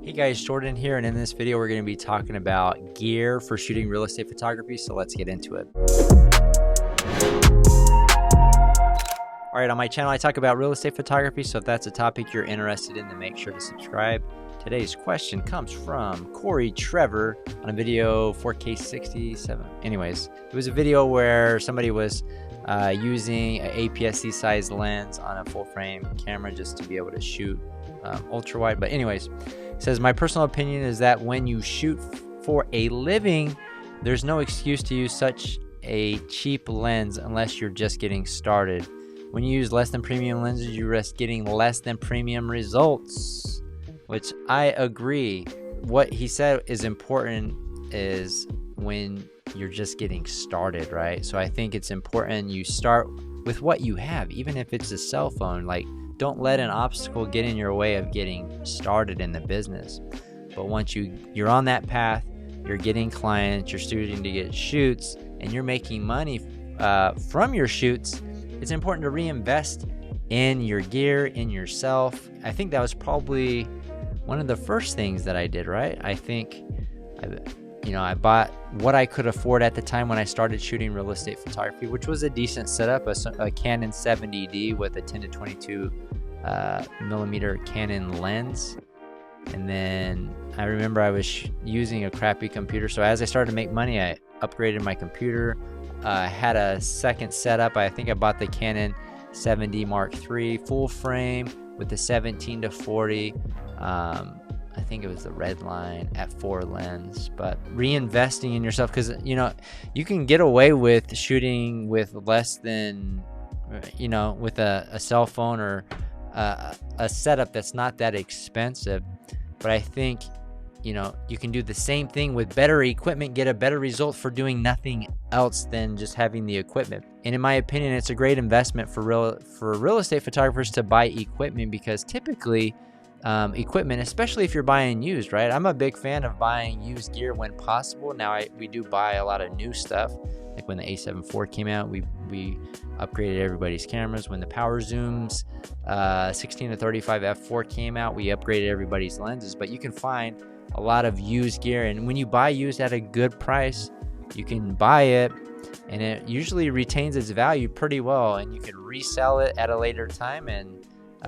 Hey guys, Jordan here, and in this video we're going to be talking about gear for shooting real estate photography, so let's get into it. Alright, on my channel I talk about real estate photography, so if that's a topic you're interested in, then make sure to subscribe. Today's question comes from Corey Trevor on a video 4K 67. Anyways, it was a video where somebody was using an APS-C size lens on a full frame camera just to be able to shoot ultra wide. But anyways, it says, my personal opinion is that when you shoot for a living, there's no excuse to use such a cheap lens unless you're just getting started. When you use less than premium lenses, you risk getting less than premium results, which I agree. What he said is important is when you're just getting started, right? So I think it's important you start with what you have, even if it's a cell phone. Like, don't let an obstacle get in your way of getting started in the business. But once you're on that path, you're getting clients, you're starting to get shoots, and you're making money from your shoots, it's important to reinvest in your gear, in yourself. I think that was probably one of the first things that I did, right? I think I bought what I could afford at the time when I started shooting real estate photography, which was a decent setup, a Canon 70D with a 10 to 22 millimeter Canon lens. And then I remember I was using a crappy computer. So as I started to make money, I upgraded my computer. I had a second setup. I think I bought the Canon 7D Mark III full frame with the 17 to 40. I think it was the Redline f4 lens. But reinvesting in yourself, because you can get away with shooting with less than, with a cell phone or a setup that's not that expensive. But I think you can do the same thing with better equipment, get a better result for doing nothing else than just having the equipment. And in my opinion, it's a great investment for real estate photographers to buy equipment, because typically equipment, especially if you're buying used, right? I'm a big fan of buying used gear when possible. Now we do buy a lot of new stuff. Like when the A7 IV came out, we upgraded everybody's cameras. When the Power Zooms 16 to 35 f4 came out, we upgraded everybody's lenses. But you can find a lot of used gear, and when you buy used at a good price, you can buy it and it usually retains its value pretty well, and you can resell it at a later time and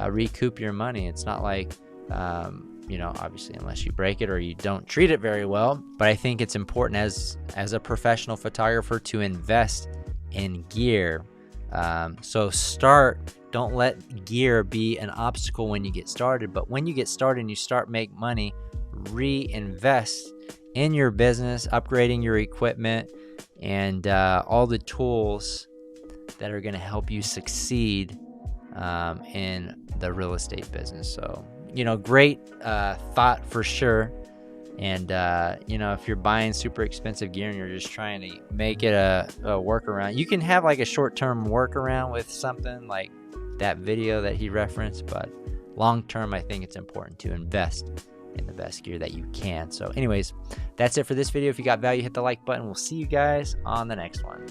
recoup your money. It's not like obviously, unless you break it or you don't treat it very well. But I think it's important as a professional photographer to invest in gear. So don't let gear be an obstacle when you get started. But when you get started and you start make money, reinvest in your business, upgrading your equipment, and all the tools that are going to help you succeed in the real estate business. So great thought for sure. And if you're buying super expensive gear and you're just trying to make it a workaround, you can have like a short-term workaround with something like that video that he referenced, but long-term I think it's important to invest in the best gear that you can. So anyways, that's it for this video. If you got value, hit the like button. We'll see you guys on the next one.